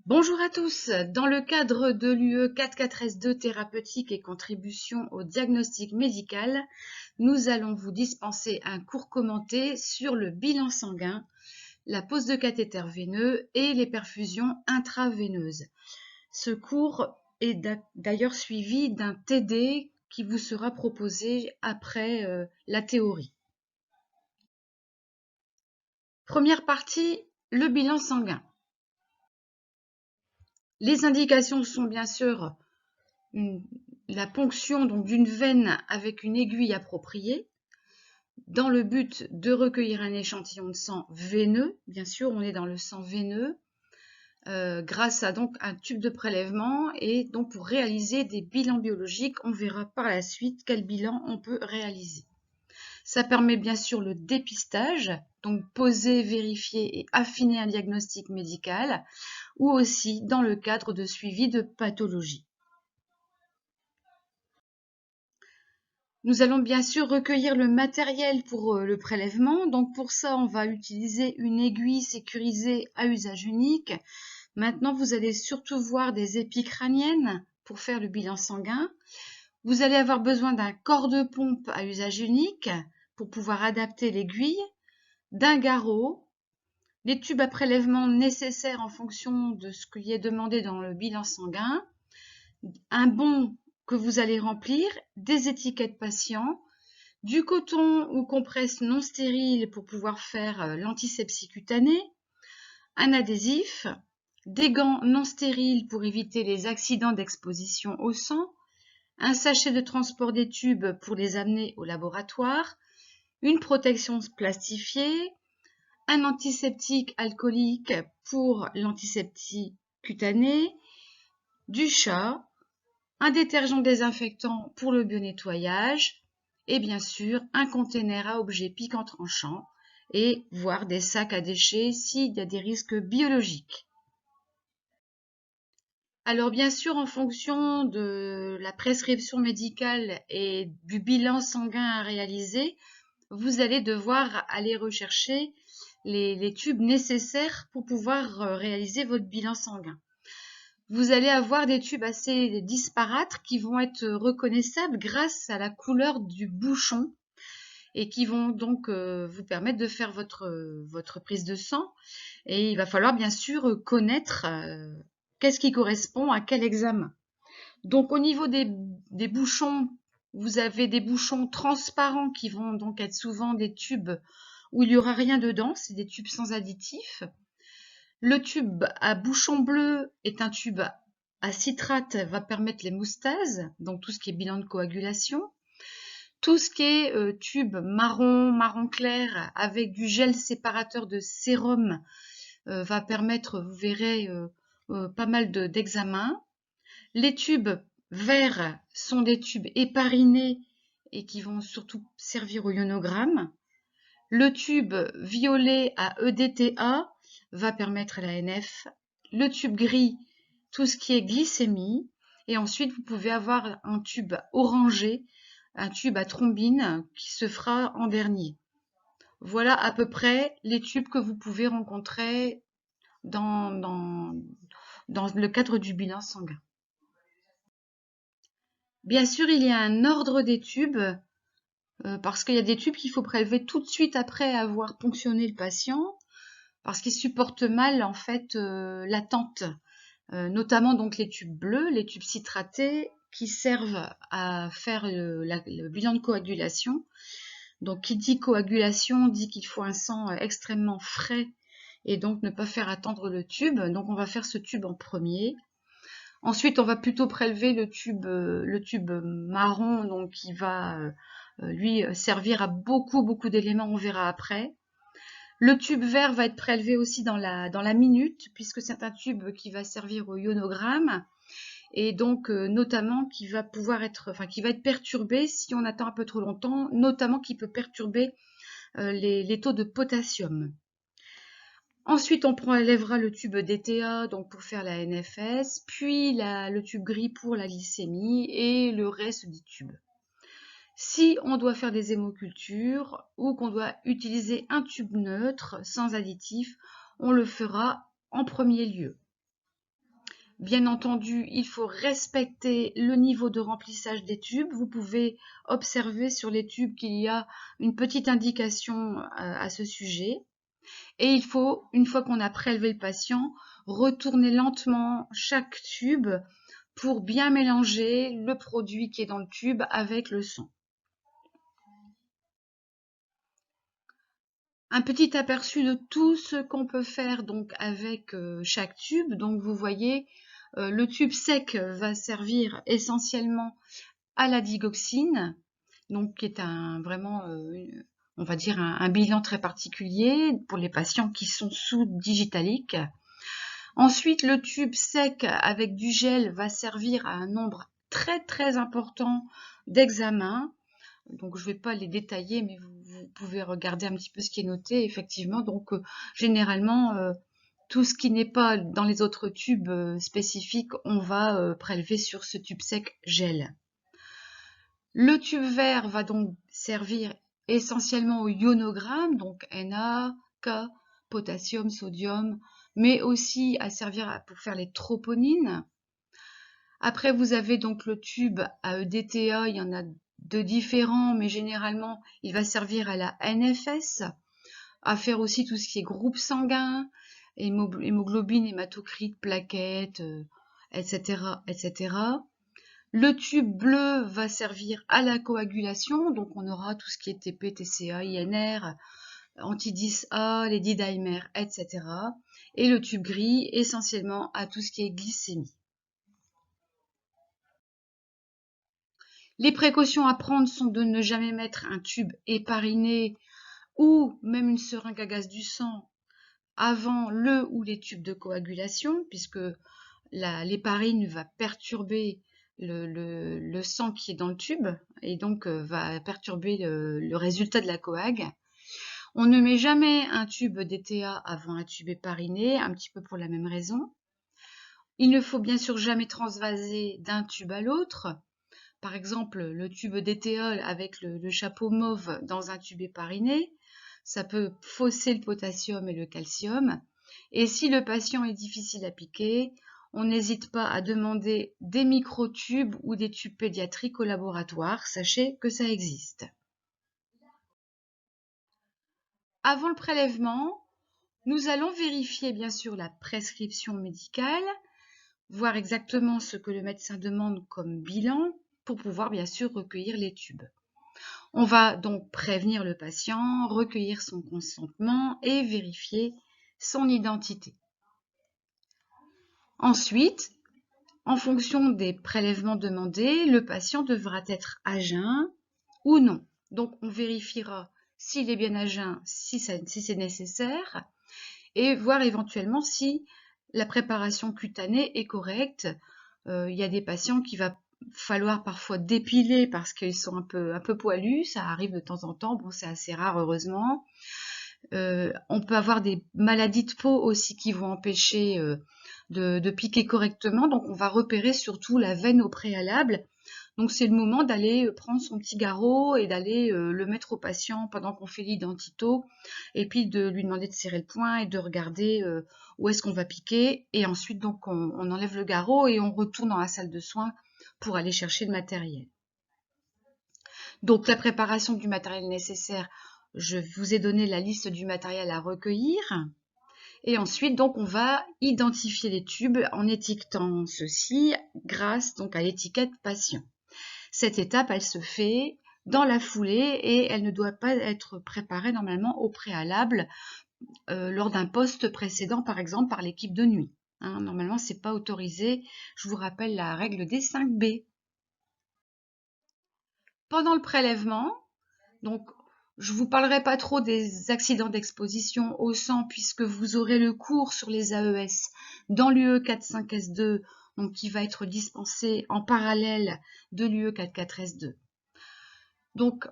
Bonjour à tous. Dans le cadre de l'UE 44S2 thérapeutique et contribution au diagnostic médical, nous allons vous dispenser un cours commenté sur le bilan sanguin, la pose de cathéter veineux et les perfusions intraveineuses. Ce cours est d'ailleurs suivi d'un TD qui vous sera proposé après la théorie. Première partie, le bilan sanguin. Les indications sont bien sûr la ponction d'une veine avec une aiguille appropriée, dans le but de recueillir un échantillon de sang veineux. Bien sûr, on est dans le sang veineux, grâce à donc un tube de prélèvement, et donc pour réaliser des bilans biologiques, on verra par la suite quel bilan on peut réaliser. Ça permet bien sûr le dépistage, donc poser, vérifier et affiner un diagnostic médical, ou aussi dans le cadre de suivi de pathologie. Nous allons bien sûr recueillir le matériel pour le prélèvement. Donc pour ça, on va utiliser une aiguille sécurisée à usage unique. Maintenant, vous allez surtout voir des épis crâniennes pour faire le bilan sanguin. Vous allez avoir besoin d'un corps de pompe à usage unique pour pouvoir adapter l'aiguille, d'un garrot, les tubes à prélèvement nécessaires en fonction de ce qui est demandé dans le bilan sanguin, un bon que vous allez remplir, des étiquettes patients, du coton ou compresse non stérile pour pouvoir faire l'antisepsie cutanée, un adhésif, des gants non stériles pour éviter les accidents d'exposition au sang, un sachet de transport des tubes pour les amener au laboratoire, une protection plastifiée, un antiseptique alcoolique pour l'antisepsie cutanée, du chat, un détergent désinfectant pour le bio-nettoyage et bien sûr un conteneur à objets piquants tranchants et voire des sacs à déchets s'il y a des risques biologiques. Alors bien sûr, en fonction de la prescription médicale et du bilan sanguin à réaliser, vous allez devoir aller rechercher les tubes nécessaires pour pouvoir réaliser votre bilan sanguin. Vous allez avoir des tubes assez disparates qui vont être reconnaissables grâce à la couleur du bouchon et qui vont donc vous permettre de faire votre prise de sang. Et il va falloir bien sûr connaître qu'est-ce qui correspond à quel examen. Donc au niveau des bouchons, vous avez des bouchons transparents qui vont donc être souvent des tubes où il n'y aura rien dedans, c'est des tubes sans additifs. Le tube à bouchon bleu est un tube à citrate, va permettre l'hémostase, donc tout ce qui est bilan de coagulation. Tout ce qui est tube marron clair avec du gel séparateur de sérum va permettre, vous verrez, pas mal d'examens. Les tubes verts sont des tubes héparinés et qui vont surtout servir au ionogramme. Le tube violet à EDTA va permettre la NF. Le tube gris, tout ce qui est glycémie. Et ensuite, vous pouvez avoir un tube orangé, un tube à thrombine qui se fera en dernier. Voilà à peu près les tubes que vous pouvez rencontrer dans le cadre du bilan sanguin. Bien sûr, il y a un ordre des tubes parce qu'il y a des tubes qu'il faut prélever tout de suite après avoir ponctionné le patient parce qu'ils supportent mal en fait l'attente, notamment donc les tubes bleus, les tubes citratés qui servent à faire le bilan de coagulation. Donc qui dit coagulation dit qu'il faut un sang extrêmement frais et donc ne pas faire attendre le tube. Donc on va faire ce tube en premier. Ensuite, on va plutôt prélever le tube marron, donc qui va lui servir à beaucoup d'éléments, on verra après. Le tube vert va être prélevé aussi dans la minute, puisque c'est un tube qui va servir au ionogramme, et donc notamment qui va être perturbé si on attend un peu trop longtemps, notamment qui peut perturber les taux de potassium. Ensuite, on prélèvera le tube DTA donc pour faire la NFS, puis le tube gris pour la glycémie et le reste des tubes. Si on doit faire des hémocultures ou qu'on doit utiliser un tube neutre sans additif, on le fera en premier lieu. Bien entendu, il faut respecter le niveau de remplissage des tubes. Vous pouvez observer sur les tubes qu'il y a une petite indication à ce sujet. Et il faut, une fois qu'on a prélevé le patient, retourner lentement chaque tube pour bien mélanger le produit qui est dans le tube avec le sang. Un petit aperçu de tout ce qu'on peut faire donc avec chaque tube. Donc vous voyez, le tube sec va servir essentiellement à la digoxine, donc qui est vraiment, on va dire, un bilan très particulier pour les patients qui sont sous digitalique. Ensuite, le tube sec avec du gel va servir à un nombre très important d'examens. Donc je ne vais pas les détailler, mais vous pouvez regarder un petit peu ce qui est noté, effectivement. Donc généralement, tout ce qui n'est pas dans les autres tubes spécifiques, on va prélever sur ce tube sec gel. Le tube vert va donc servir essentiellement au ionogramme, donc Na, K, potassium, sodium, mais aussi à servir pour faire les troponines. Après, vous avez donc le tube AEDTA, il y en a de différents, mais généralement, il va servir à la NFS, à faire aussi tout ce qui est groupe sanguin, hémoglobine, hématocrite, plaquettes, etc., etc. Le tube bleu va servir à la coagulation, donc on aura tout ce qui est TP, TCA, INR, anti-10A, les D-dimer, etc. Et le tube gris, essentiellement à tout ce qui est glycémie. Les précautions à prendre sont de ne jamais mettre un tube hépariné ou même une seringue à gaz du sang avant le ou les tubes de coagulation, puisque l'héparine va perturber le sang qui est dans le tube et donc va perturber le résultat de la coag. On ne met jamais un tube DTA avant un tube hépariné, un petit peu pour la même raison. Il ne faut bien sûr jamais transvaser d'un tube à l'autre. Par exemple, le tube DTA avec le chapeau mauve dans un tube hépariné, ça peut fausser le potassium et le calcium. Et si le patient est difficile à piquer, on n'hésite pas à demander des microtubes ou des tubes pédiatriques au laboratoire. Sachez que ça existe. Avant le prélèvement, nous allons vérifier bien sûr la prescription médicale, voir exactement ce que le médecin demande comme bilan pour pouvoir bien sûr recueillir les tubes. On va donc prévenir le patient, recueillir son consentement et vérifier son identité. Ensuite, en fonction des prélèvements demandés, le patient devra être à jeun ou non. Donc on vérifiera s'il est bien à jeun, si c'est nécessaire, et voir éventuellement si la préparation cutanée est correcte. Il y a des patients qui va falloir parfois dépiler parce qu'ils sont un peu poilus, ça arrive de temps en temps, bon c'est assez rare heureusement. On peut avoir des maladies de peau aussi qui vont empêcher de piquer correctement, donc on va repérer surtout la veine au préalable. Donc c'est le moment d'aller prendre son petit garrot et d'aller le mettre au patient pendant qu'on fait l'identito, et puis de lui demander de serrer le poing et de regarder où est-ce qu'on va piquer, et ensuite donc on enlève le garrot et on retourne dans la salle de soins pour aller chercher le matériel. Donc la préparation du matériel nécessaire, je vous ai donné la liste du matériel à recueillir. Et ensuite, donc, on va identifier les tubes en étiquetant ceci grâce donc à l'étiquette patient. Cette étape, elle se fait dans la foulée et elle ne doit pas être préparée normalement au préalable lors d'un poste précédent, par exemple par l'équipe de nuit. Hein, normalement, c'est pas autorisé. Je vous rappelle la règle des 5B. Pendant le prélèvement, donc je ne vous parlerai pas trop des accidents d'exposition au sang puisque vous aurez le cours sur les AES dans l'UE 45S2, donc qui va être dispensé en parallèle de l'UE 44S2. Donc,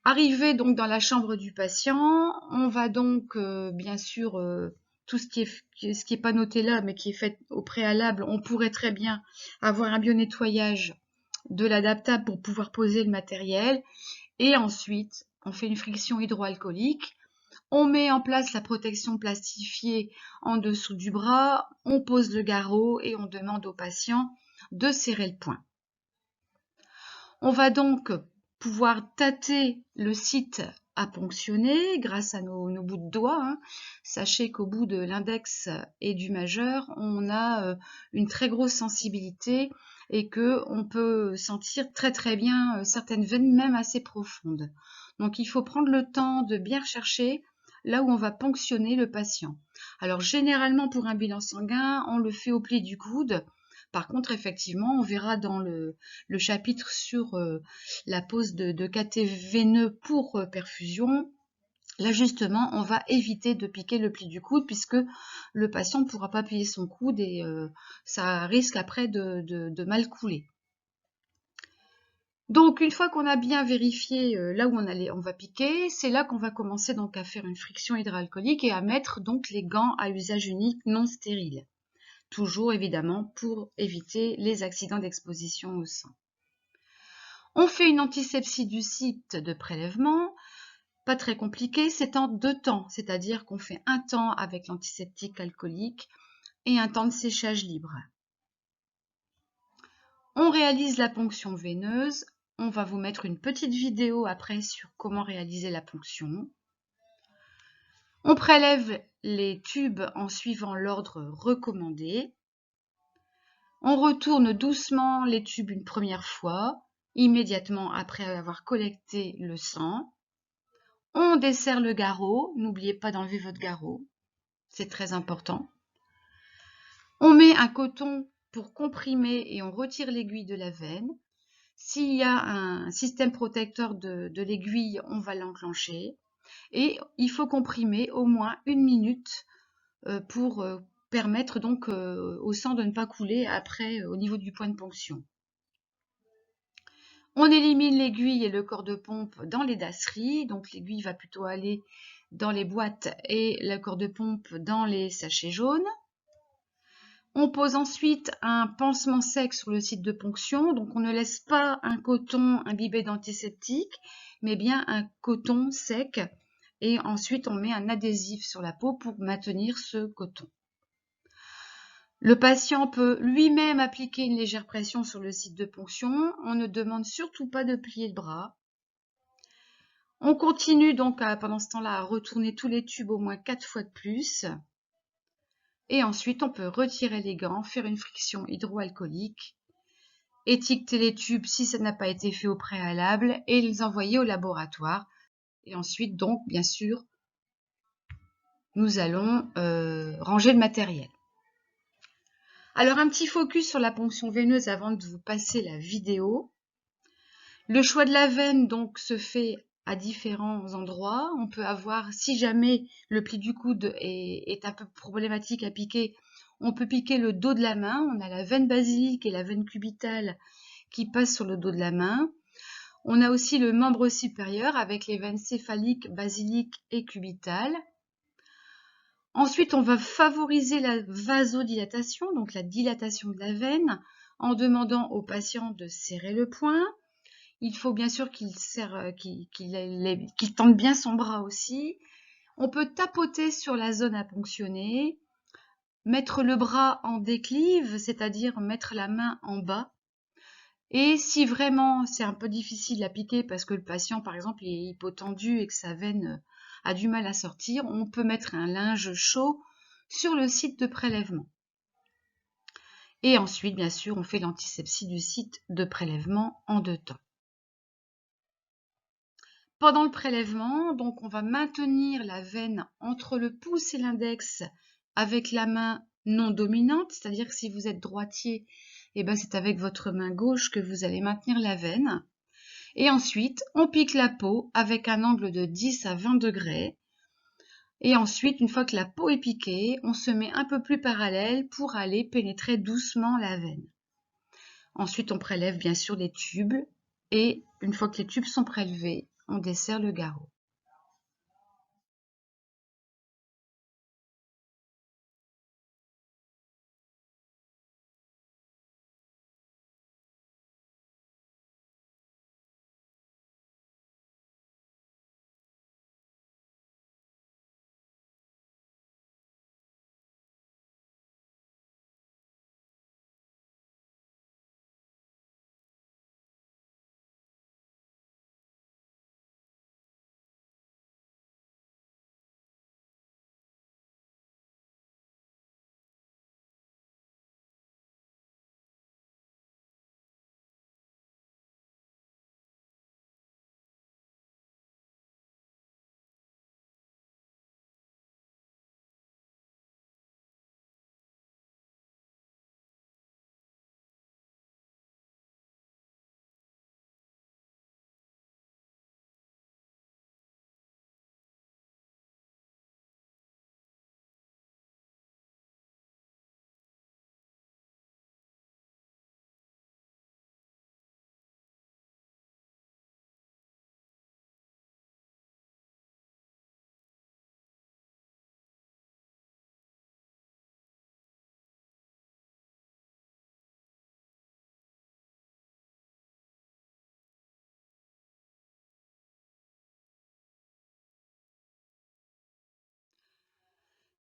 arrivé donc dans la chambre du patient, on va donc bien sûr tout ce qui est pas noté là, mais qui est fait au préalable, on pourrait très bien avoir un bio-nettoyage de l'adaptable pour pouvoir poser le matériel. Et ensuite, on fait une friction hydroalcoolique. On met en place la protection plastifiée en dessous du bras, on pose le garrot et on demande au patient de serrer le poing. On va donc pouvoir tâter le site à ponctionner grâce à nos bouts de doigts. Sachez qu'au bout de l'index et du majeur, on a une très grosse sensibilité et qu'on peut sentir très très bien certaines veines même assez profondes. Donc il faut prendre le temps de bien rechercher là où on va ponctionner le patient. Alors généralement pour un bilan sanguin, on le fait au pli du coude. Par contre, effectivement, on verra dans le chapitre sur la pose de cathé veineux pour perfusion. Là, justement, on va éviter de piquer le pli du coude puisque le patient ne pourra pas plier son coude et ça risque après de mal couler. Donc, une fois qu'on a bien vérifié là où on va piquer, c'est là qu'on va commencer donc à faire une friction hydroalcoolique et à mettre donc les gants à usage unique non stériles. Toujours évidemment pour éviter les accidents d'exposition au sang. On fait une antisepsie du site de prélèvement, pas très compliqué, c'est en 2 temps, c'est-à-dire qu'on fait un temps avec l'antiseptique alcoolique et un temps de séchage libre. On réalise la ponction veineuse, on va vous mettre une petite vidéo après sur comment réaliser la ponction. On prélève les tubes en suivant l'ordre recommandé. On retourne doucement les tubes une première fois, immédiatement après avoir collecté le sang. On desserre le garrot, n'oubliez pas d'enlever votre garrot, c'est très important. On met un coton pour comprimer et on retire l'aiguille de la veine. S'il y a un système protecteur de l'aiguille, on va l'enclencher. Et il faut comprimer au moins 1 minute pour permettre donc au sang de ne pas couler après au niveau du point de ponction. On élimine l'aiguille et le corps de pompe dans les dasseries, donc l'aiguille va plutôt aller dans les boîtes et le corps de pompe dans les sachets jaunes. On pose ensuite un pansement sec sur le site de ponction, donc on ne laisse pas un coton imbibé d'antiseptique, mais bien un coton sec et ensuite on met un adhésif sur la peau pour maintenir ce coton. Le patient peut lui-même appliquer une légère pression sur le site de ponction. On ne demande surtout pas de plier le bras. On continue donc pendant ce temps-là à retourner tous les tubes au moins 4 fois de plus. Et ensuite, on peut retirer les gants, faire une friction hydroalcoolique, étiqueter les tubes si ça n'a pas été fait au préalable et les envoyer au laboratoire. Et ensuite, donc, bien sûr, nous allons ranger le matériel. Alors, un petit focus sur la ponction veineuse avant de vous passer la vidéo. Le choix de la veine, donc, se fait à différents endroits. On peut avoir, si jamais le pli du coude est un peu problématique à piquer, on peut piquer le dos de la main. On a la veine basilique et la veine cubitale qui passent sur le dos de la main. On a aussi le membre supérieur avec les veines céphaliques, basiliques et cubitales. Ensuite, on va favoriser la vasodilatation, donc la dilatation de la veine, en demandant au patient de serrer le poing. Il faut bien sûr qu'il tende bien son bras aussi. On peut tapoter sur la zone à ponctionner, mettre le bras en déclive, c'est-à-dire mettre la main en bas. Et si vraiment c'est un peu difficile à piquer parce que le patient, par exemple, est hypotendu et que sa veine a du mal à sortir, on peut mettre un linge chaud sur le site de prélèvement. Et ensuite, bien sûr, on fait l'antisepsie du site de prélèvement en 2 temps. Pendant le prélèvement, donc on va maintenir la veine entre le pouce et l'index avec la main non dominante, c'est-à-dire que si vous êtes droitier, eh ben c'est avec votre main gauche que vous allez maintenir la veine. Et ensuite, on pique la peau avec un angle de 10 à 20 degrés. Et ensuite, une fois que la peau est piquée, on se met un peu plus parallèle pour aller pénétrer doucement la veine. Ensuite, on prélève bien sûr les tubes. Et une fois que les tubes sont prélevés, on desserre le garrot.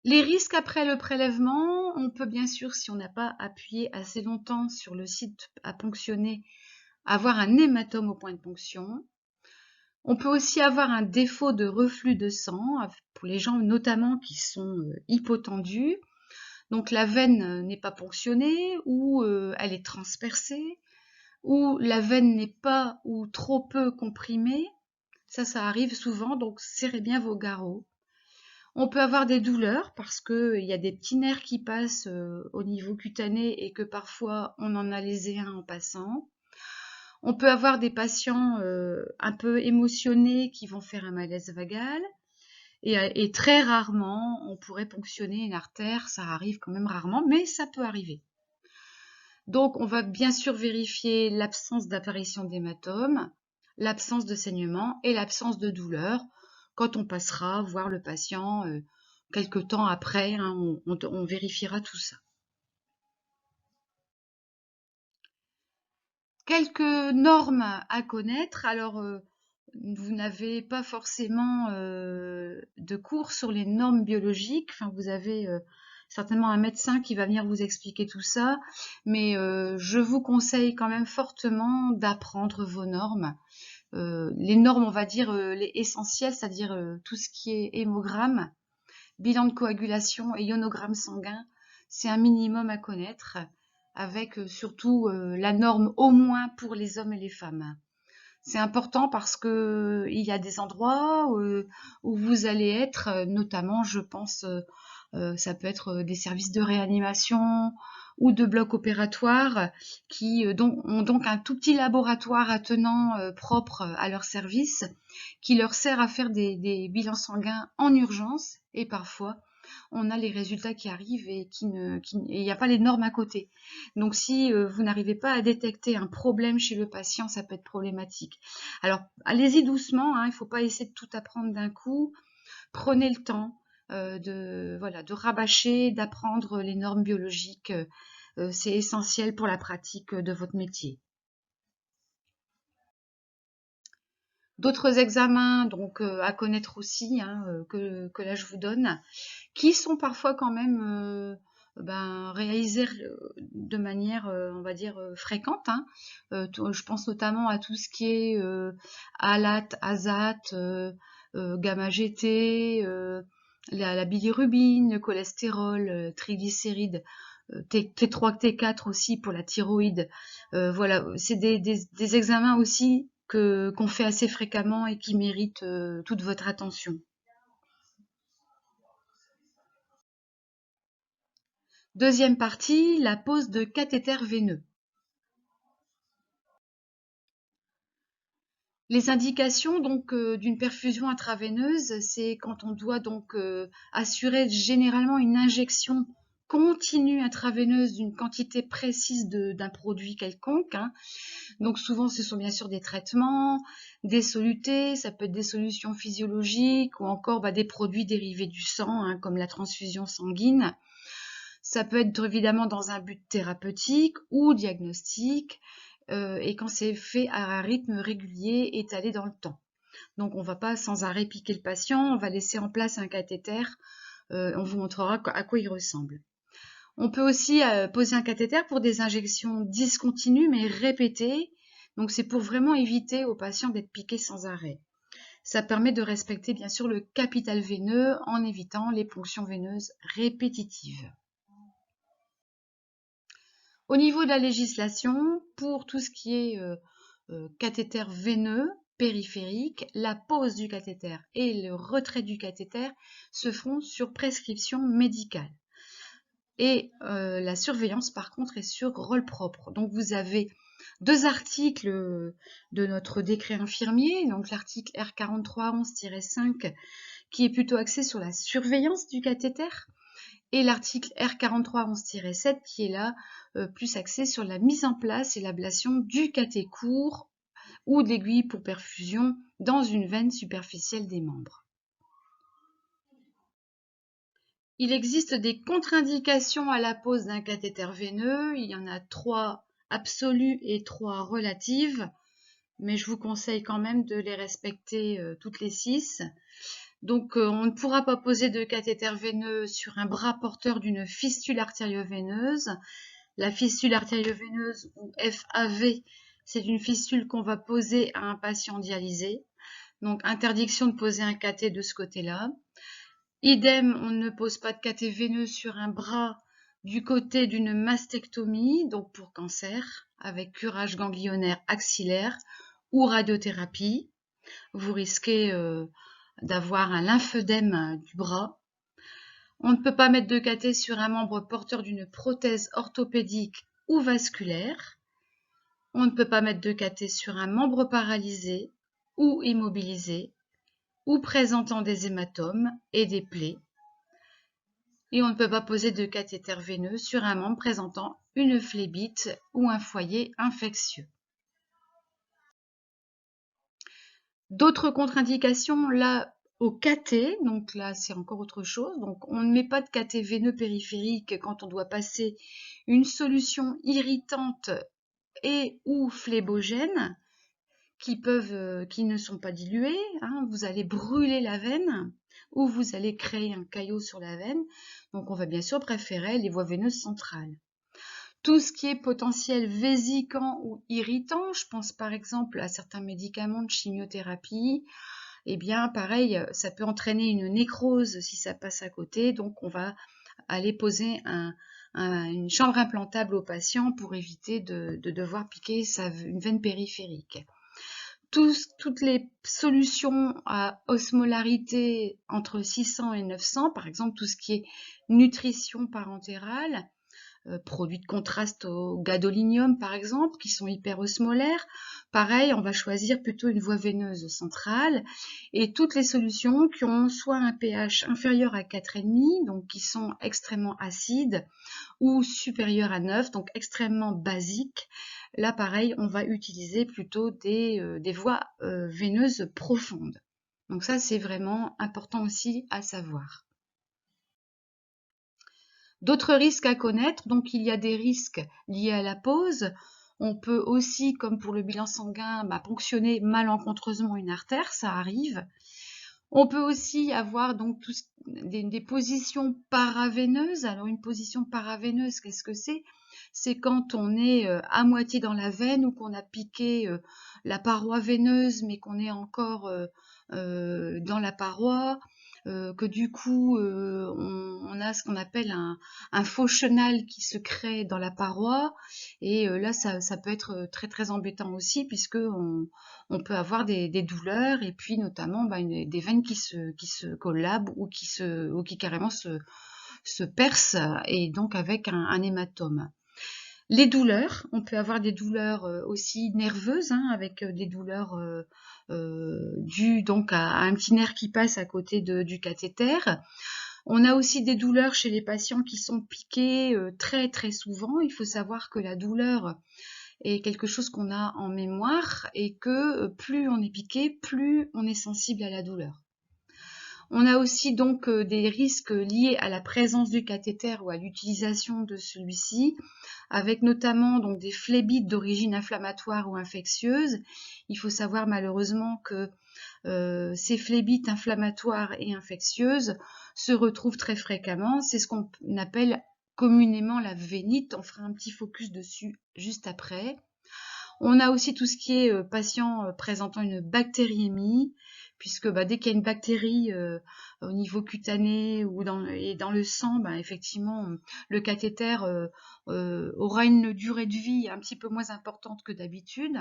Les risques après le prélèvement, on peut bien sûr, si on n'a pas appuyé assez longtemps sur le site à ponctionner, avoir un hématome au point de ponction. On peut aussi avoir un défaut de reflux de sang, pour les gens notamment qui sont hypotendus. Donc la veine n'est pas ponctionnée, ou elle est transpercée, ou la veine n'est pas ou trop peu comprimée. Ça arrive souvent, donc serrez bien vos garrots. On peut avoir des douleurs parce qu'il y a des petits nerfs qui passent au niveau cutané et que parfois on en a lésé un en passant. On peut avoir des patients un peu émotionnés qui vont faire un malaise vagal. Et très rarement, on pourrait ponctionner une artère. Ça arrive quand même rarement, mais ça peut arriver. Donc, on va bien sûr vérifier l'absence d'apparition d'hématome, l'absence de saignement et l'absence de douleur quand on passera voir le patient quelque temps après. Hein, on vérifiera tout ça. Quelques normes à connaître. Alors, vous n'avez pas forcément de cours sur les normes biologiques. Enfin, vous avez certainement un médecin qui va venir vous expliquer tout ça, mais je vous conseille quand même fortement d'apprendre vos normes. Les normes, on va dire les essentielles, c'est-à-dire tout ce qui est hémogramme, bilan de coagulation et ionogramme sanguin, c'est un minimum à connaître, avec surtout la norme au moins pour les hommes et les femmes. C'est important parce que il y a des endroits où vous allez être, notamment, je pense, ça peut être des services de réanimation ou de blocs opératoires qui ont donc un tout petit laboratoire attenant propre à leur service qui leur sert à faire des bilans sanguins en urgence et parfois on a les résultats qui arrivent et il n'y a pas les normes à côté. Donc si vous n'arrivez pas à détecter un problème chez le patient, ça peut être problématique. Alors allez-y doucement, hein, il ne faut pas essayer de tout apprendre d'un coup. Prenez le temps de rabâcher, d'apprendre les normes biologiques. C'est essentiel pour la pratique de votre métier. D'autres examens donc à connaître aussi, hein, que là je vous donne, qui sont parfois quand même réalisés de manière, on va dire, fréquente. Hein. Je pense notamment à tout ce qui est ALAT, ASAT, gamma GT, la bilirubine, le cholestérol, triglycérides, T3, T4 aussi pour la thyroïde. Voilà, c'est des examens aussi qu'on fait assez fréquemment et qui méritent toute votre attention. Deuxième partie, la pose de cathéter veineux. Les indications donc d'une perfusion intraveineuse, c'est quand on doit donc assurer généralement une injection continue intraveineuse d'une quantité précise d'un produit quelconque. Hein. Donc souvent ce sont bien sûr des traitements, des solutés, ça peut être des solutions physiologiques ou encore des produits dérivés du sang, hein, comme la transfusion sanguine. Ça peut être évidemment dans un but thérapeutique ou diagnostique, et quand c'est fait à un rythme régulier étalé dans le temps. Donc on ne va pas sans arrêt piquer le patient, on va laisser en place un cathéter, on vous montrera à quoi il ressemble. On peut aussi poser un cathéter pour des injections discontinues mais répétées, donc c'est pour vraiment éviter aux patients d'être piqués sans arrêt. Ça permet de respecter bien sûr le capital veineux en évitant les ponctions veineuses répétitives. Au niveau de la législation, pour tout ce qui est cathéter veineux périphérique, la pose du cathéter et le retrait du cathéter se font sur prescription médicale. Et la surveillance, par contre, est sur rôle propre. Donc, vous avez deux articles de notre décret infirmier, donc l'article R4311-5, qui est plutôt axé sur la surveillance du cathéter, et l'article R4311-7 qui est là plus axé sur la mise en place et l'ablation du cathé court ou d'aiguille pour perfusion dans une veine superficielle des membres. Il existe des contre-indications à la pose d'un cathéter veineux. Il y en a 3 absolues et 3 relatives, mais je vous conseille quand même de les respecter toutes les 6. Donc, on ne pourra pas poser de cathéter veineux sur un bras porteur d'une fistule artério-veineuse. La fistule artério-veineuse, ou FAV, c'est une fistule qu'on va poser à un patient dialysé. Donc, interdiction de poser un cathé de ce côté-là. Idem, on ne pose pas de cathé veineux sur un bras du côté d'une mastectomie, donc pour cancer, avec curage ganglionnaire axillaire ou radiothérapie. Vous risquez d'avoir un lymphœdème du bras. On ne peut pas mettre de cathé sur un membre porteur d'une prothèse orthopédique ou vasculaire. On ne peut pas mettre de cathé sur un membre paralysé ou immobilisé ou présentant des hématomes et des plaies. Et on ne peut pas poser de cathéter veineux sur un membre présentant une phlébite ou un foyer infectieux. D'autres contre-indications, là, au cathé, donc là c'est encore autre chose, donc on ne met pas de cathé veineux périphérique quand on doit passer une solution irritante et ou phlébogène qui ne sont pas diluées, hein. Vous allez brûler la veine ou vous allez créer un caillot sur la veine, donc on va bien sûr préférer les voies veineuses centrales. Tout ce qui est potentiel vésicant ou irritant, je pense par exemple à certains médicaments de chimiothérapie, eh bien pareil, ça peut entraîner une nécrose si ça passe à côté, donc on va aller poser une chambre implantable au patient pour éviter de devoir piquer une veine périphérique. Toutes les solutions à osmolarité entre 600 et 900, par exemple tout ce qui est nutrition parentérale, produits de contraste au gadolinium par exemple, qui sont hyperosmolaires. Pareil, on va choisir plutôt une voie veineuse centrale. Et toutes les solutions qui ont soit un pH inférieur à 4,5, donc qui sont extrêmement acides, ou supérieur à 9, donc extrêmement basiques. Là, pareil, on va utiliser plutôt des voies veineuses profondes. Donc ça, c'est vraiment important aussi à savoir. D'autres risques à connaître, donc il y a des risques liés à la pose. On peut aussi, comme pour le bilan sanguin, ponctionner malencontreusement une artère, ça arrive. On peut aussi avoir donc des positions paraveineuses. Alors une position paraveineuse, qu'est-ce que c'est? C'est quand on est à moitié dans la veine ou qu'on a piqué la paroi veineuse mais qu'on est encore dans la paroi. Que du coup on a ce qu'on appelle un faux chenal qui se crée dans la paroi, et là ça peut être très très embêtant aussi, puisque on peut avoir des douleurs, et puis notamment des veines qui se collabent ou qui carrément se percent, et donc avec un hématome. Les douleurs, on peut avoir des douleurs aussi nerveuses, hein, avec des douleurs dues donc à un petit nerf qui passe à côté du cathéter. On a aussi des douleurs chez les patients qui sont piqués très très souvent. Il faut savoir que la douleur est quelque chose qu'on a en mémoire, et que plus on est piqué, plus on est sensible à la douleur. On a aussi donc des risques liés à la présence du cathéter ou à l'utilisation de celui-ci, avec notamment donc des phlébites d'origine inflammatoire ou infectieuse. Il faut savoir malheureusement que ces phlébites inflammatoires et infectieuses se retrouvent très fréquemment. C'est ce qu'on appelle communément la vénite. On fera un petit focus dessus juste après. On a aussi tout ce qui est patient présentant une bactériémie, puisque dès qu'il y a une bactérie au niveau cutané ou dans le sang, effectivement, le cathéter aura une durée de vie un petit peu moins importante que d'habitude.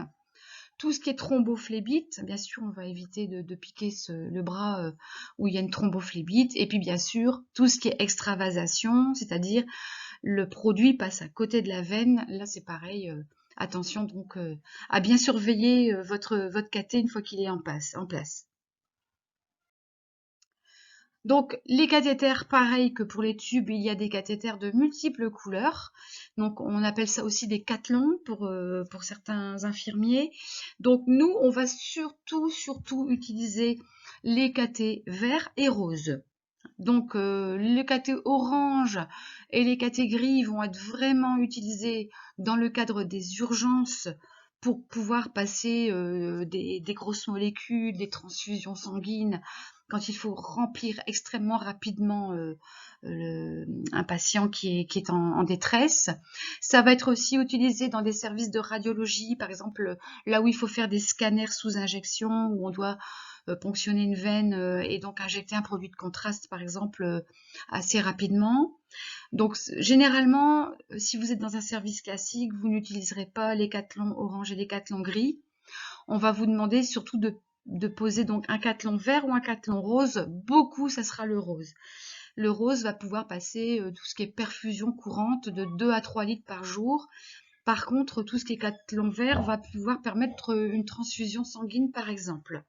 Tout ce qui est thrombophlébite, bien sûr, on va éviter de piquer le bras où il y a une thrombophlébite. Et puis, bien sûr, tout ce qui est extravasation, c'est-à-dire le produit passe à côté de la veine. Là, c'est pareil. Attention donc à bien surveiller votre cathé une fois qu'il est en place. Donc les cathéters, pareil que pour les tubes, il y a des cathéters de multiples couleurs. Donc on appelle ça aussi des cathlons pour certains infirmiers. Donc nous, on va surtout utiliser les cathés verts et roses. Donc les cathés orange et les cathés gris vont être vraiment utilisés dans le cadre des urgences pour pouvoir passer des grosses molécules, des transfusions sanguines quand il faut remplir extrêmement rapidement un patient qui est en détresse. Ça va être aussi utilisé dans des services de radiologie, par exemple là où il faut faire des scanners sous injection, où on doit ponctionner une veine et donc injecter un produit de contraste, par exemple, assez rapidement. Donc généralement, si vous êtes dans un service classique, vous n'utiliserez pas les cathlons orange et les cathlons gris. On va vous demander surtout de poser donc un cathlon vert ou un cathlon rose. Beaucoup, ça sera le rose. Le rose va pouvoir passer tout ce qui est perfusion courante de 2 à 3 litres par jour. Par contre, tout ce qui est cathlon vert va pouvoir permettre une transfusion sanguine, par exemple.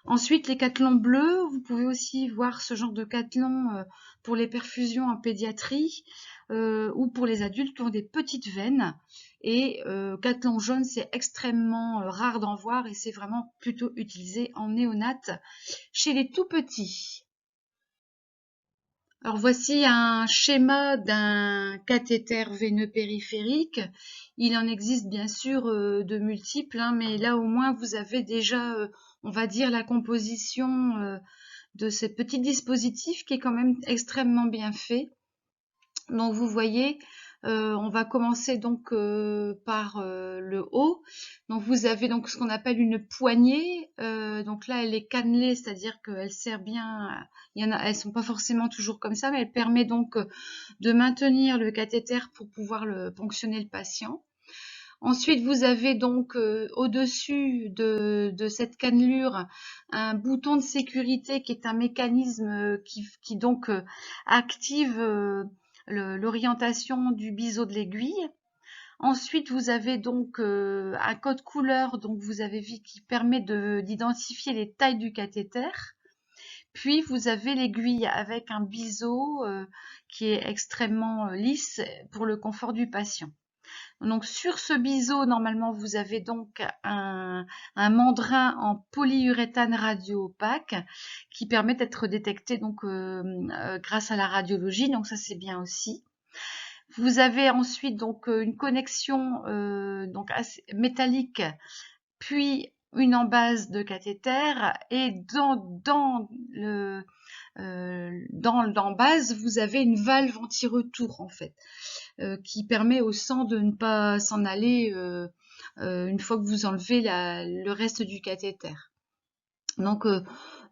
Ensuite, les cathlons bleus, vous pouvez aussi voir ce genre de cathlon pour les perfusions en pédiatrie ou pour les adultes qui ont des petites veines. Et cathlon jaune, c'est extrêmement rare d'en voir et c'est vraiment plutôt utilisé en néonate chez les tout petits. Alors voici un schéma d'un cathéter veineux périphérique. Il en existe bien sûr de multiples, hein, mais là au moins vous avez déjà, on va dire, la composition de ce petit dispositif qui est quand même extrêmement bien fait. Donc vous voyez, on va commencer donc par le haut. Donc vous avez donc ce qu'on appelle une poignée. Donc là elle est cannelée, c'est-à-dire qu'elle sert bien. Elles sont pas forcément toujours comme ça, mais elle permet donc de maintenir le cathéter pour pouvoir ponctionner le patient. Ensuite, vous avez donc au-dessus de cette cannelure un bouton de sécurité qui est un mécanisme qui donc active l'orientation du biseau de l'aiguille. Ensuite, vous avez donc un code couleur, donc vous avez vu, qui permet d'identifier les tailles du cathéter. Puis vous avez l'aiguille avec un biseau qui est extrêmement lisse pour le confort du patient. Donc sur ce biseau, normalement, vous avez donc un mandrin en polyuréthane radio-opaque qui permet d'être détecté donc grâce à la radiologie. Donc ça, c'est bien aussi. Vous avez ensuite donc une connexion donc métallique, puis une embase de cathéter, et dans l'embase, vous avez une valve anti-retour en fait, qui permet au sang de ne pas s'en aller une fois que vous enlevez le reste du cathéter. Donc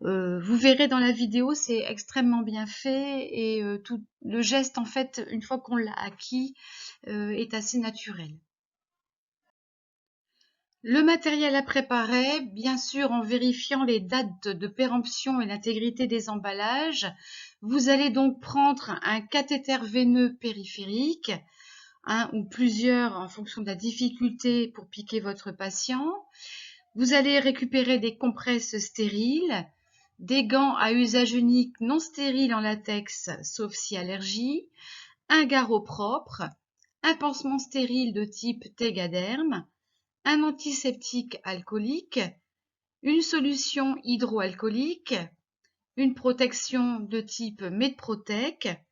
vous verrez dans la vidéo, c'est extrêmement bien fait et tout le geste en fait, une fois qu'on l'a acquis, est assez naturel. Le matériel à préparer, bien sûr en vérifiant les dates de péremption et l'intégrité des emballages. Vous allez donc prendre un cathéter veineux périphérique, un ou plusieurs en fonction de la difficulté pour piquer votre patient. Vous allez récupérer des compresses stériles, des gants à usage unique non stériles en latex sauf si allergie, un garrot propre, un pansement stérile de type Tegaderm, un antiseptique alcoolique, une solution hydroalcoolique, une protection de type Medprotec,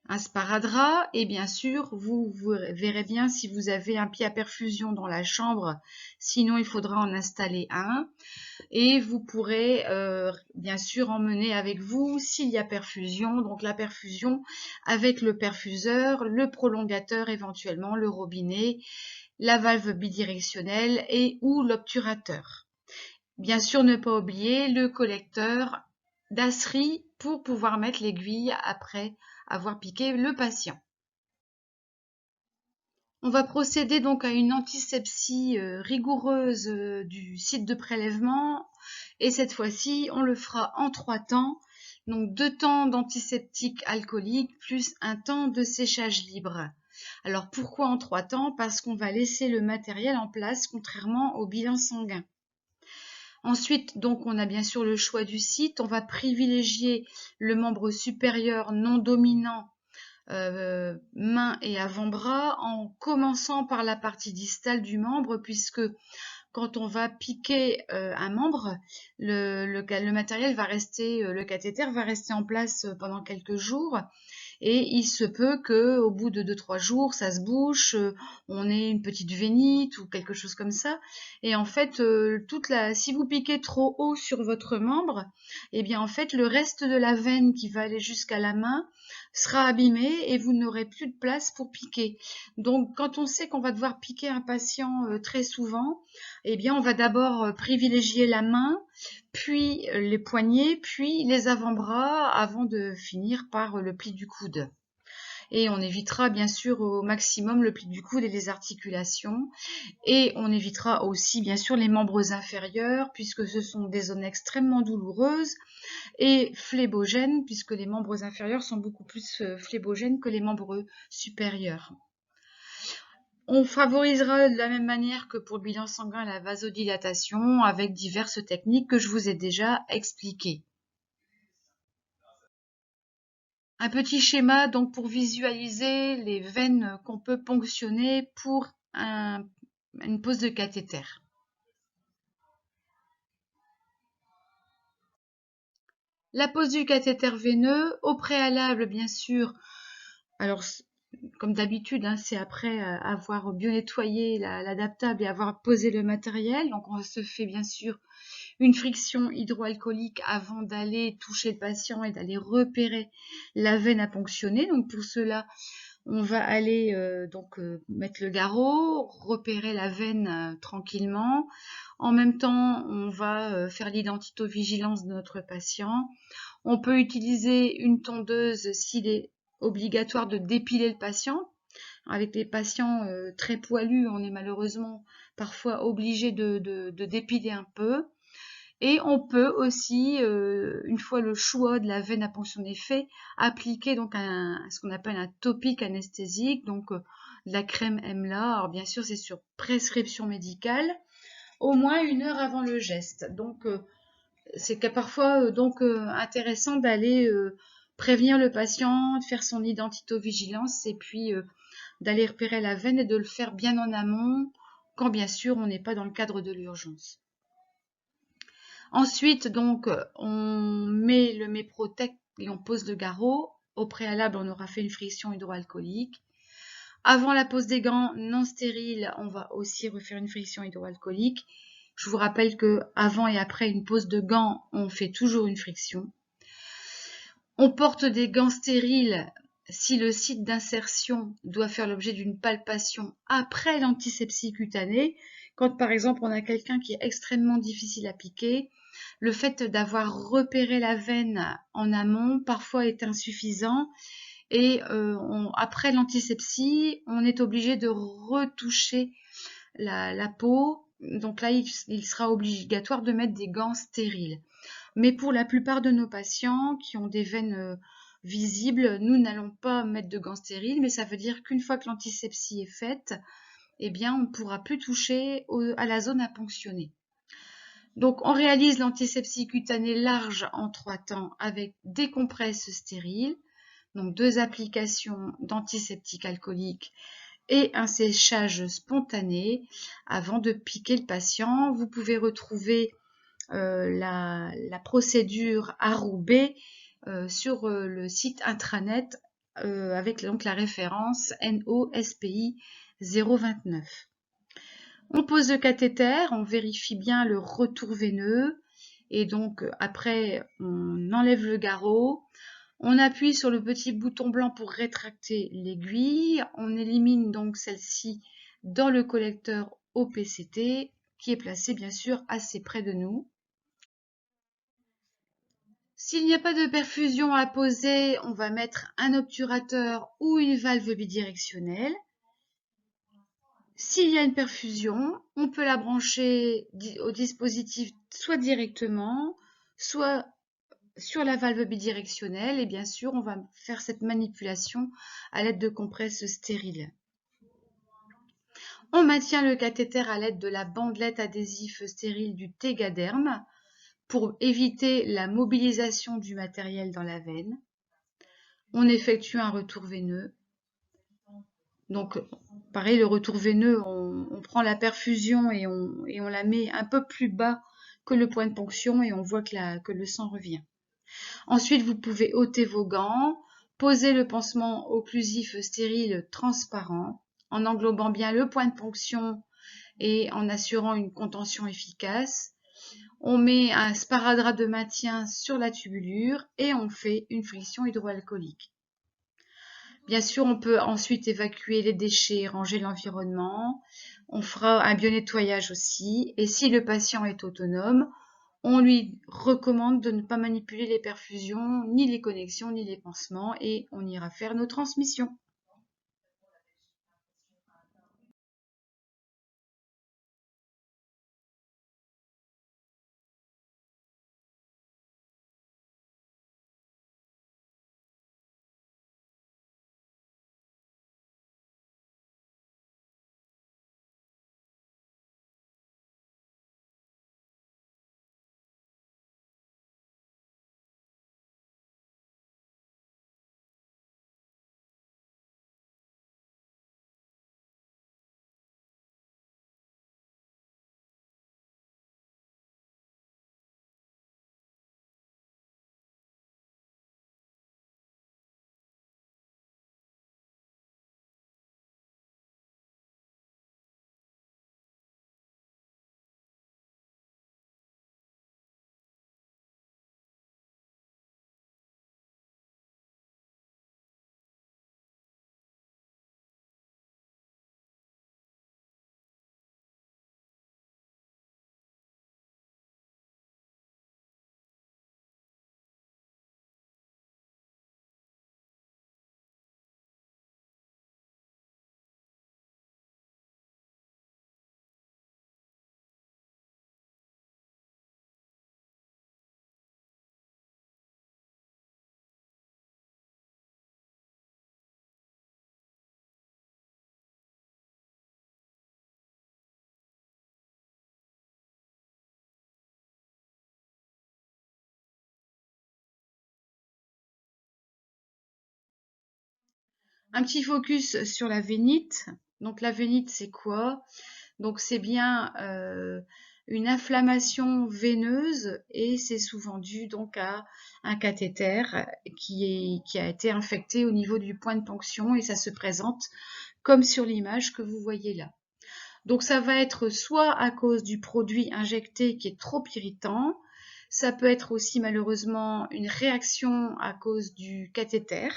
un sparadrap et bien sûr, vous verrez bien si vous avez un pied à perfusion dans la chambre, sinon il faudra en installer un. Et vous pourrez bien sûr emmener avec vous s'il y a perfusion, donc la perfusion avec le perfuseur, le prolongateur éventuellement, le robinet, la valve bidirectionnelle et ou l'obturateur. Bien sûr, ne pas oublier le collecteur d'Asri pour pouvoir mettre l'aiguille après avoir piqué le patient. On va procéder donc à une antisepsie rigoureuse du site de prélèvement et cette fois-ci, on le fera en 3 temps. Donc 2 temps d'antiseptique alcoolique plus un temps de séchage libre. Alors pourquoi en 3 temps? Parce qu'on va laisser le matériel en place contrairement au bilan sanguin. Ensuite, donc, on a bien sûr le choix du site. On va privilégier le membre supérieur non dominant, main et avant-bras, en commençant par la partie distale du membre, puisque quand on va piquer un membre, le matériel va rester, le cathéter va rester en place pendant quelques jours. Et il se peut que au bout de 2-3 jours, ça se bouche, on ait une petite vénite ou quelque chose comme ça. Et en fait, si vous piquez trop haut sur votre membre, eh bien en fait, le reste de la veine qui va aller jusqu'à la main sera abîmé et vous n'aurez plus de place pour piquer. Donc, quand on sait qu'on va devoir piquer un patient très souvent, eh bien, on va d'abord privilégier la main, puis les poignets, puis les avant-bras, avant de finir par le pli du coude. Et on évitera bien sûr au maximum le pli du coude et les articulations. Et on évitera aussi bien sûr les membres inférieurs, puisque ce sont des zones extrêmement douloureuses et phlébogènes, puisque les membres inférieurs sont beaucoup plus phlébogènes que les membres supérieurs. On favorisera de la même manière que pour le bilan sanguin la vasodilatation avec diverses techniques que je vous ai déjà expliquées. Un petit schéma donc pour visualiser les veines qu'on peut ponctionner pour une pose de cathéter. La pose du cathéter veineux, au préalable bien sûr, alors comme d'habitude, hein, c'est après avoir bien nettoyé l'adaptable et avoir posé le matériel. Donc on se fait bien sûr une friction hydroalcoolique avant d'aller toucher le patient et d'aller repérer la veine à ponctionner. Donc pour cela, on va aller mettre le garrot, repérer la veine tranquillement. En même temps, on va faire l'identitovigilance de notre patient. On peut utiliser une tondeuse s'il est obligatoire de dépiler le patient. Avec les patients très poilus, on est malheureusement parfois obligé de dépiler un peu. Et on peut aussi, une fois le choix de la veine à ponctionner fait, appliquer donc ce qu'on appelle un topique anesthésique, donc de la crème EMLA. Alors bien sûr, c'est sur prescription médicale, au moins 1 heure avant le geste. Donc c'est parfois intéressant d'aller prévenir le patient, de faire son identitovigilance et puis d'aller repérer la veine et de le faire bien en amont, quand bien sûr on n'est pas dans le cadre de l'urgence. Ensuite, donc, on met le Méprotec et on pose le garrot. Au préalable, on aura fait une friction hydroalcoolique. Avant la pose des gants non stériles, on va aussi refaire une friction hydroalcoolique. Je vous rappelle que avant et après une pose de gants, on fait toujours une friction. On porte des gants stériles si le site d'insertion doit faire l'objet d'une palpation après l'antisepsie cutanée. Quand par exemple on a quelqu'un qui est extrêmement difficile à piquer, le fait d'avoir repéré la veine en amont parfois est insuffisant et après l'antisepsie, on est obligé de retoucher la peau. Donc là, il sera obligatoire de mettre des gants stériles. Mais pour la plupart de nos patients qui ont des veines visibles, nous n'allons pas mettre de gants stériles, mais ça veut dire qu'une fois que l'antisepsie est faite, eh bien, on ne pourra plus toucher à la zone à ponctionner. Donc, on réalise l'antisepsie cutanée large en 3 temps avec des compresses stériles, donc 2 applications d'antiseptique alcoolique et un séchage spontané avant de piquer le patient. Vous pouvez retrouver la procédure A ou B sur le site intranet avec donc la référence NOSPI 029. On pose le cathéter, on vérifie bien le retour veineux et donc après on enlève le garrot, on appuie sur le petit bouton blanc pour rétracter l'aiguille, on élimine donc celle-ci dans le collecteur OPCT qui est placé bien sûr assez près de nous. S'il n'y a pas de perfusion à poser, on va mettre un obturateur ou une valve bidirectionnelle. S'il y a une perfusion, on peut la brancher au dispositif soit directement, soit sur la valve bidirectionnelle. Et bien sûr, on va faire cette manipulation à l'aide de compresses stériles. On maintient le cathéter à l'aide de la bandelette adhésive stérile du Tegaderm pour éviter la mobilisation du matériel dans la veine. On effectue un retour veineux. Donc, pareil, le retour veineux, on prend la perfusion et on la met un peu plus bas que le point de ponction et on voit que le sang revient. Ensuite, vous pouvez ôter vos gants, Poser le pansement occlusif stérile transparent en englobant bien le point de ponction et en assurant une contention efficace. On met un sparadrap de maintien sur la tubulure et on fait une friction hydroalcoolique. Bien sûr, on peut ensuite évacuer les déchets, ranger l'environnement. On fera un bio-nettoyage aussi. Et si le patient est autonome, on lui recommande de ne pas manipuler les perfusions, ni les connexions, ni les pansements, et on ira faire nos transmissions. Un petit focus sur la vénite. Donc la vénite, c'est quoi? Donc c'est bien une inflammation veineuse et c'est souvent dû donc à un cathéter qui a été infecté au niveau du point de ponction et ça se présente comme sur l'image que vous voyez là. Donc ça va être soit à cause du produit injecté qui est trop irritant, ça peut être aussi malheureusement une réaction à cause du cathéter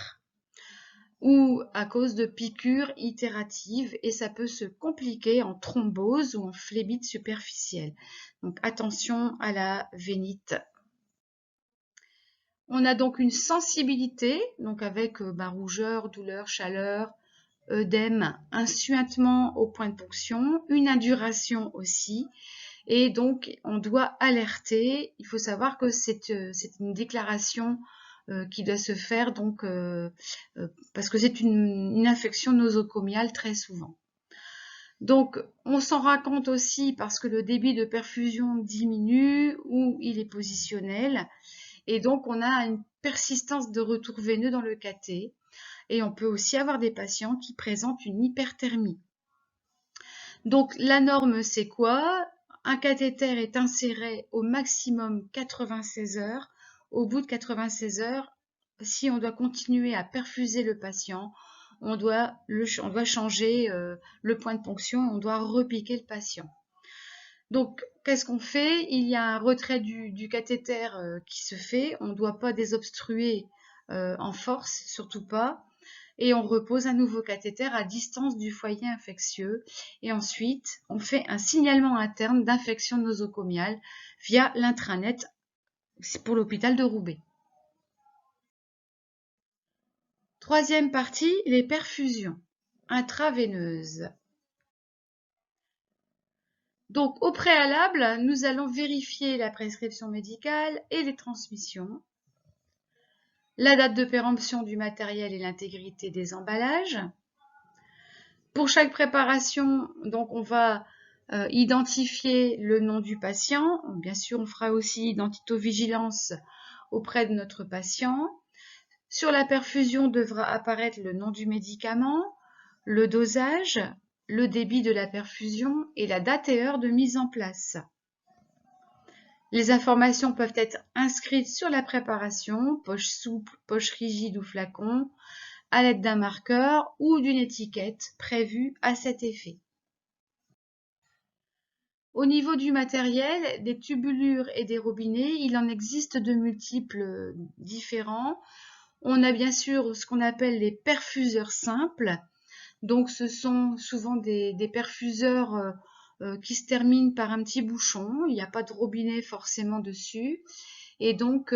ou à cause de piqûres itératives et ça peut se compliquer en thrombose ou en phlébite superficielle. Donc attention à la vénite. On a donc une sensibilité, donc avec rougeur, douleur, chaleur, œdème, un suintement au point de ponction, une induration aussi. Et donc, on doit alerter. Il faut savoir que c'est une déclaration qui doit se faire donc parce que c'est une infection nosocomiale très souvent. Donc, on s'en rend compte aussi parce que le débit de perfusion diminue ou il est positionnel. Et donc, on a une persistance de retour veineux dans le cathé. Et on peut aussi avoir des patients qui présentent une hyperthermie. Donc, la norme, c'est quoi? Un cathéter est inséré au maximum 96 heures. Au bout de 96 heures, si on doit continuer à perfuser le patient, on doit changer le point de ponction et on doit repiquer le patient. Donc, qu'est-ce qu'on fait? Il y a un retrait du cathéter qui se fait. On ne doit pas désobstruer en force, surtout pas. Et on repose un nouveau cathéter à distance du foyer infectieux. Et ensuite, on fait un signalement interne d'infection nosocomiale via l'intranet pour l'hôpital de Roubaix. Troisième partie, les perfusions intraveineuses. Donc, au préalable, nous allons vérifier la prescription médicale et les transmissions, la date de péremption du matériel et l'intégrité des emballages. Pour chaque préparation, donc, on va identifier le nom du patient. Bien sûr, on fera aussi identitovigilance auprès de notre patient. Sur la perfusion devra apparaître le nom du médicament, le dosage, le débit de la perfusion et la date et heure de mise en place. Les informations peuvent être inscrites sur la préparation, poche souple, poche rigide ou flacon, à l'aide d'un marqueur ou d'une étiquette prévue à cet effet. Au niveau du matériel, des tubulures et des robinets, il en existe de multiples différents. On a bien sûr ce qu'on appelle les perfuseurs simples. Donc ce sont souvent des perfuseurs qui se terminent par un petit bouchon. Il n'y a pas de robinet forcément dessus. Et donc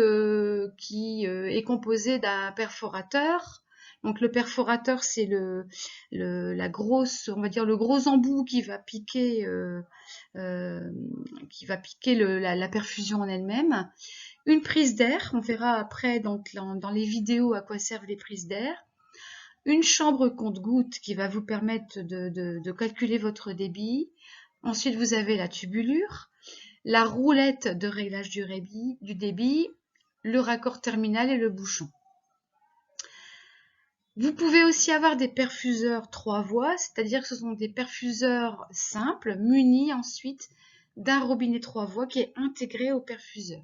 qui est composé d'un perforateur. Donc le perforateur, c'est la grosse, on va dire le gros embout qui va piquer la perfusion en elle-même. Une prise d'air, on verra après donc dans les vidéos à quoi servent les prises d'air. Une chambre compte-gouttes qui va vous permettre de calculer votre débit. Ensuite, vous avez la tubulure, la roulette de réglage du débit, le raccord terminal et le bouchon. Vous pouvez aussi avoir des perfuseurs 3 voies, c'est-à-dire que ce sont des perfuseurs simples munis ensuite d'un robinet 3 voies qui est intégré au perfuseur.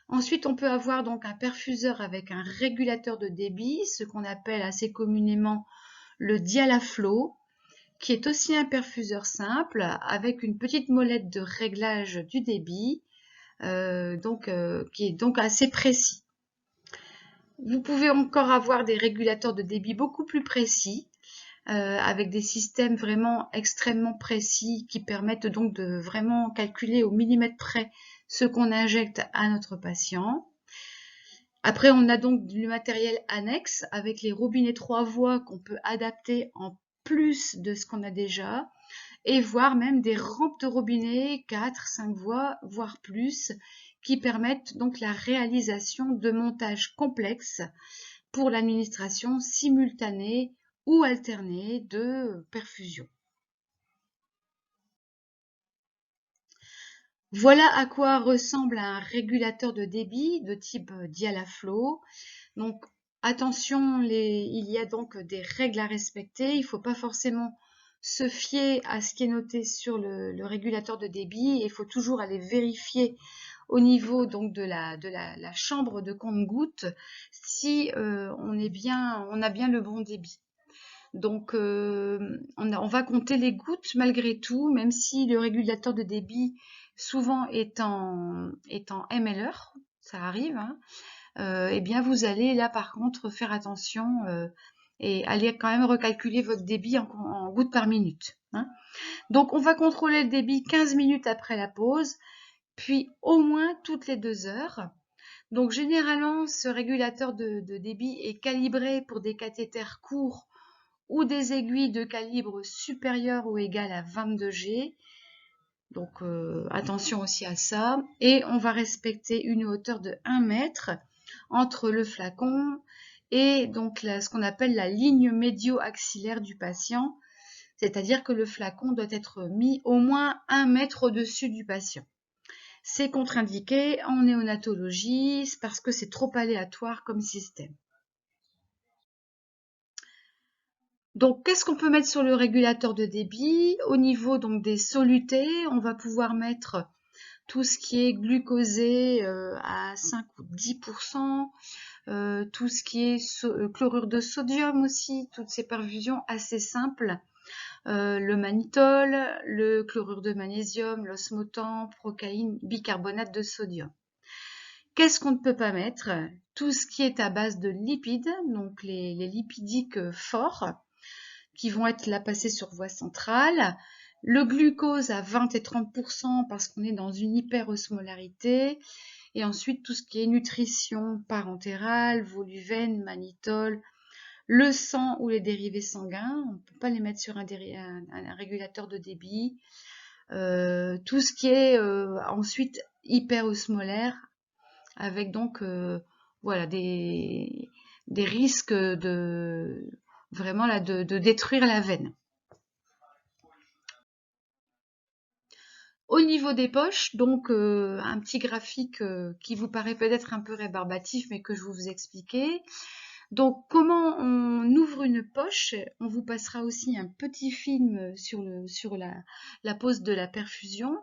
Ensuite, on peut avoir donc un perfuseur avec un régulateur de débit, ce qu'on appelle assez communément le dial à flot, qui est aussi un perfuseur simple avec une petite molette de réglage du débit, qui est donc assez précis. Vous pouvez encore avoir des régulateurs de débit beaucoup plus précis, avec des systèmes vraiment extrêmement précis qui permettent donc de vraiment calculer au millimètre près ce qu'on injecte à notre patient. Après, on a donc du matériel annexe avec les robinets 3 voies qu'on peut adapter en plus de ce qu'on a déjà, et voire même des rampes de robinet 4, 5 voies, voire plus, qui permettent donc la réalisation de montages complexes pour l'administration simultanée ou alternée de perfusion. Voilà à quoi ressemble un régulateur de débit de type dial à flot. Donc attention, il y a donc des règles à respecter. Il ne faut pas forcément se fier à ce qui est noté sur le régulateur de débit. Il faut toujours aller vérifier au niveau donc de la chambre de compte-gouttes si on a bien le bon débit. Donc on va compter les gouttes malgré tout, même si le régulateur de débit souvent est en ml/heure, ça arrive, hein. Eh bien vous allez là par contre faire attention et aller quand même recalculer votre débit en gouttes par minute, hein. Donc on va contrôler le débit 15 minutes après la pause, puis au moins toutes les 2 heures. Donc généralement ce régulateur de débit est calibré pour des cathéters courts ou des aiguilles de calibre supérieur ou égal à 22 G. Donc attention aussi à ça. Et on va respecter une hauteur de 1 mètre entre le flacon et donc ce qu'on appelle la ligne médio-axillaire du patient. C'est-à-dire que le flacon doit être mis au moins 1 mètre au-dessus du patient. C'est contre-indiqué en néonatologie parce que c'est trop aléatoire comme système. Donc, qu'est-ce qu'on peut mettre sur le régulateur de débit? Au niveau donc des solutés, on va pouvoir mettre tout ce qui est glucosé à 5 ou 10%, tout ce qui est chlorure de sodium aussi, toutes ces perfusions assez simples, le mannitol, le chlorure de magnésium, l'osmotan, procaïne, bicarbonate de sodium. Qu'est-ce qu'on ne peut pas mettre? Tout ce qui est à base de lipides, donc les lipidiques forts, qui vont être là passés sur voie centrale, le glucose à 20 et 30% parce qu'on est dans une hyperosmolarité, et ensuite tout ce qui est nutrition parentérale, voluvène, mannitol, le sang ou les dérivés sanguins, on ne peut pas les mettre sur un régulateur de débit, tout ce qui est ensuite hyperosmolaire, avec donc voilà des risques de vraiment là de détruire la veine. Au niveau des poches, donc un petit graphique qui vous paraît peut-être un peu rébarbatif, mais que je vais vous expliquer. Donc, comment on ouvre une poche? On vous passera aussi un petit film sur la pose de la perfusion.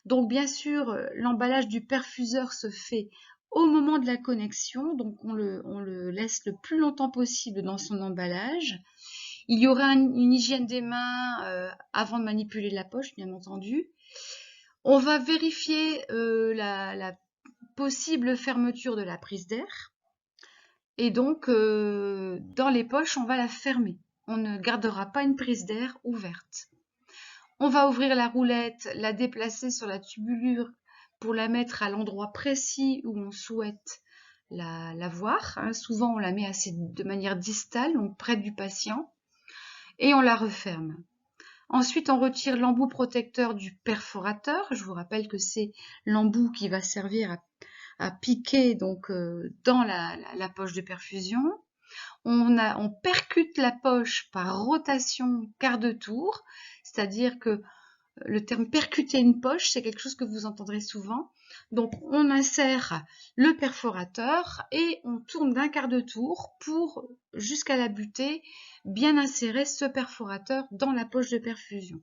Donc, bien sûr, l'emballage du perfuseur se fait au moment de la connexion. Donc, on le laisse le plus longtemps possible dans son emballage. Il y aura une hygiène des mains avant de manipuler la poche, bien entendu. On va vérifier la possible fermeture de la prise d'air. Et donc, dans les poches, on va la fermer. On ne gardera pas une prise d'air ouverte. On va ouvrir la roulette, la déplacer sur la tubulure pour la mettre à l'endroit précis où on souhaite la voir. Hein. Souvent, on la met de manière distale, donc près du patient, et on la referme. Ensuite, on retire l'embout protecteur du perforateur. Je vous rappelle que c'est l'embout qui va servir à piquer donc dans la poche de perfusion. On percute la poche par rotation quart de tour, c'est-à-dire que le terme percuter une poche, c'est quelque chose que vous entendrez souvent. Donc, on insère le perforateur et on tourne d'un quart de tour pour, jusqu'à la butée, bien insérer ce perforateur dans la poche de perfusion.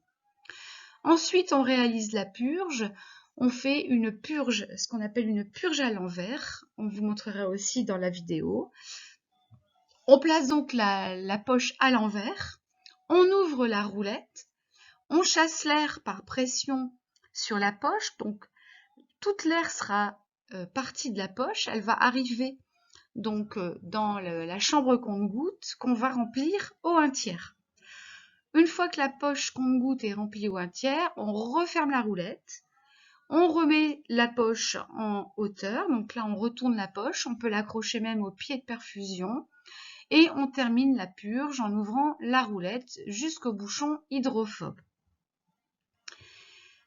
Ensuite, on réalise la purge. On fait une purge, ce qu'on appelle une purge à l'envers. On vous montrera aussi dans la vidéo. On place donc la poche à l'envers. On ouvre la roulette. On chasse l'air par pression sur la poche, donc toute l'air sera partie de la poche, elle va arriver donc dans la chambre compte-gouttes qu'on va remplir au 1/3. Une fois que la poche compte-gouttes est remplie au 1/3, on referme la roulette, on remet la poche en hauteur, donc là on retourne la poche, on peut l'accrocher même au pied de perfusion, et on termine la purge en ouvrant la roulette jusqu'au bouchon hydrophobe.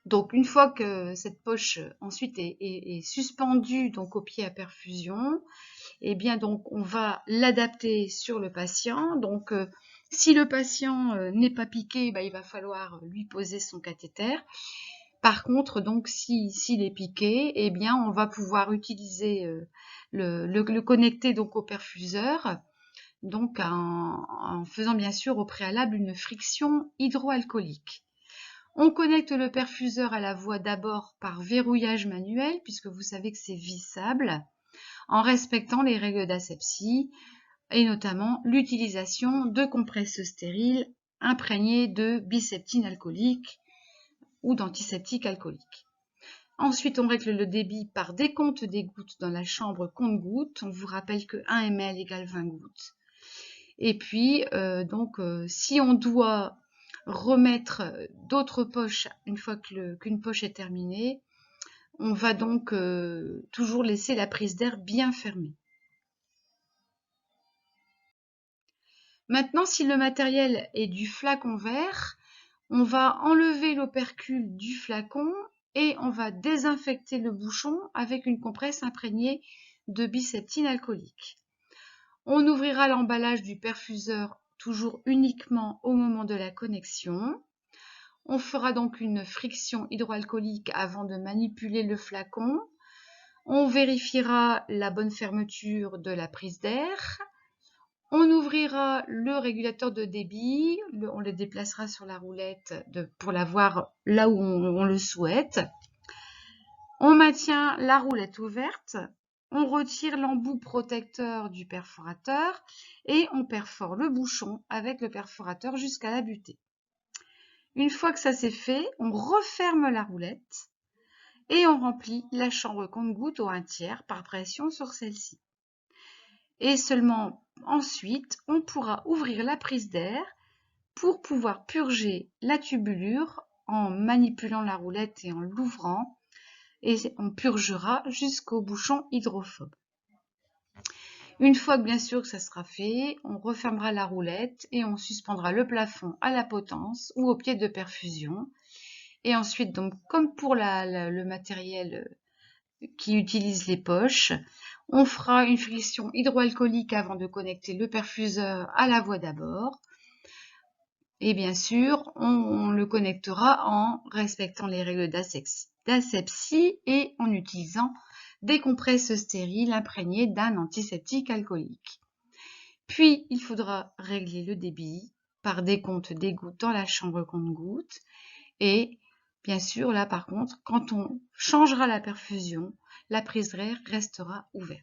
Donc, une fois que cette poche ensuite est suspendue donc au pied à perfusion, eh bien donc on va l'adapter sur le patient. Donc, si le patient n'est pas piqué, il va falloir lui poser son cathéter. Par contre, donc s'il est piqué, eh bien on va pouvoir utiliser le connecter donc au perfuseur, donc en faisant bien sûr au préalable une friction hydroalcoolique. On connecte le perfuseur à la voie d'abord par verrouillage manuel, puisque vous savez que c'est vissable, en respectant les règles d'asepsie, et notamment l'utilisation de compresses stériles imprégnées de biseptine alcoolique ou d'antiseptique alcoolique. Ensuite, on règle le débit par décompte des gouttes dans la chambre compte-gouttes. On vous rappelle que 1 ml égale 20 gouttes. Et puis, si on doit remettre d'autres poches une fois qu'une poche est terminée, on va donc toujours laisser la prise d'air bien fermée. Maintenant, si le matériel est du flacon vert, on va enlever l'opercule du flacon et on va désinfecter le bouchon avec une compresse imprégnée de biseptine alcoolique. On ouvrira l'emballage du perfuseur toujours uniquement au moment de la connexion. On fera donc une friction hydroalcoolique avant de manipuler le flacon. On vérifiera la bonne fermeture de la prise d'air. On ouvrira le régulateur de débit. On le déplacera sur la roulette pour l'avoir là où on le souhaite. On maintient la roulette ouverte. On retire l'embout protecteur du perforateur et on perfore le bouchon avec le perforateur jusqu'à la butée. Une fois que ça c'est fait, on referme la roulette et on remplit la chambre compte-gouttes au 1/3 par pression sur celle-ci. Et seulement ensuite, on pourra ouvrir la prise d'air pour pouvoir purger la tubulure en manipulant la roulette et en l'ouvrant. Et on purgera jusqu'au bouchon hydrophobe. Une fois que bien sûr que ça sera fait, on refermera la roulette et on suspendra le plafond à la potence ou au pied de perfusion. Et ensuite, donc, comme pour le matériel qui utilise les poches, on fera une friction hydroalcoolique avant de connecter le perfuseur à la voie d'abord. Et bien sûr, on le connectera en respectant les règles d'asepsie et en utilisant des compresses stériles imprégnées d'un antiseptique alcoolique. Puis, il faudra régler le débit par décompte des gouttes dans la chambre compte-gouttes. Et bien sûr, là par contre, quand on changera la perfusion, la prise d'air restera ouverte.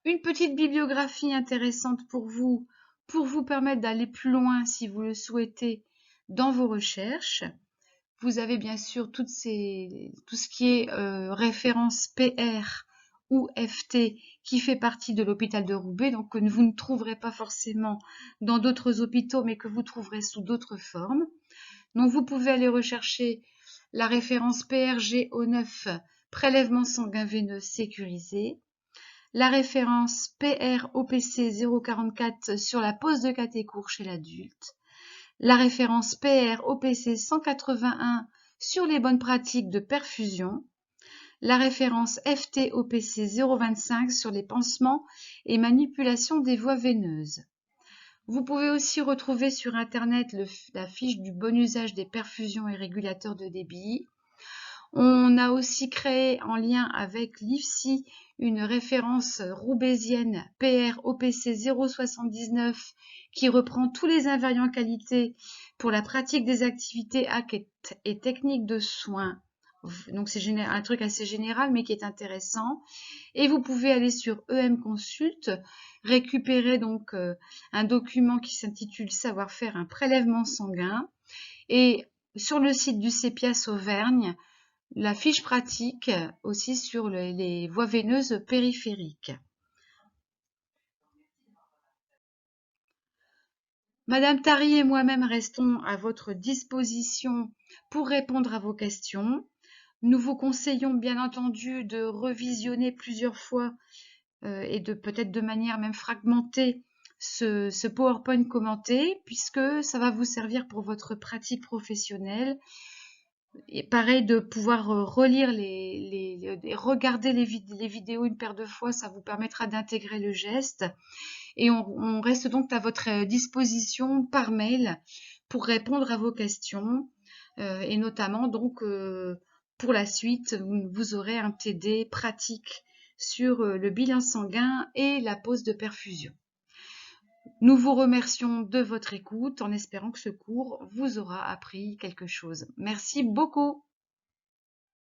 Une petite bibliographie intéressante pour vous permettre d'aller plus loin si vous le souhaitez dans vos recherches. Vous avez bien sûr tout ce qui est référence PR ou FT qui fait partie de l'hôpital de Roubaix, donc que vous ne trouverez pas forcément dans d'autres hôpitaux, mais que vous trouverez sous d'autres formes. Donc vous pouvez aller rechercher la référence PRG-O9, prélèvement sanguin veineux sécurisé, la référence PR-OPC 044 sur la pose de catéchour chez l'adulte, la référence PR-OPC 181 sur les bonnes pratiques de perfusion, la référence FT-OPC 025 sur les pansements et manipulation des voies veineuses. Vous pouvez aussi retrouver sur Internet la fiche du bon usage des perfusions et régulateurs de débit. On a aussi créé en lien avec l'IFSI une référence roubaisienne PR-OPC 079 qui reprend tous les invariants qualité pour la pratique des activités actes et techniques de soins. Donc c'est un truc assez général mais qui est intéressant. Et vous pouvez aller sur EM Consult, récupérer donc un document qui s'intitule Savoir faire un prélèvement sanguin. Et sur le site du CEPIAS Auvergne, la fiche pratique aussi sur les voies veineuses périphériques. Madame Tari et moi-même restons à votre disposition pour répondre à vos questions. Nous vous conseillons bien entendu de revisionner plusieurs fois et peut-être de manière même fragmentée ce PowerPoint commenté puisque ça va vous servir pour votre pratique professionnelle. Et pareil, de pouvoir relire regarder les vidéos une paire de fois, ça vous permettra d'intégrer le geste. et on reste donc à votre disposition par mail pour répondre à vos questions et notamment donc pour la suite, vous aurez un TD pratique sur le bilan sanguin et la pose de perfusion. Nous vous remercions de votre écoute en espérant que ce cours vous aura appris quelque chose. Merci beaucoup.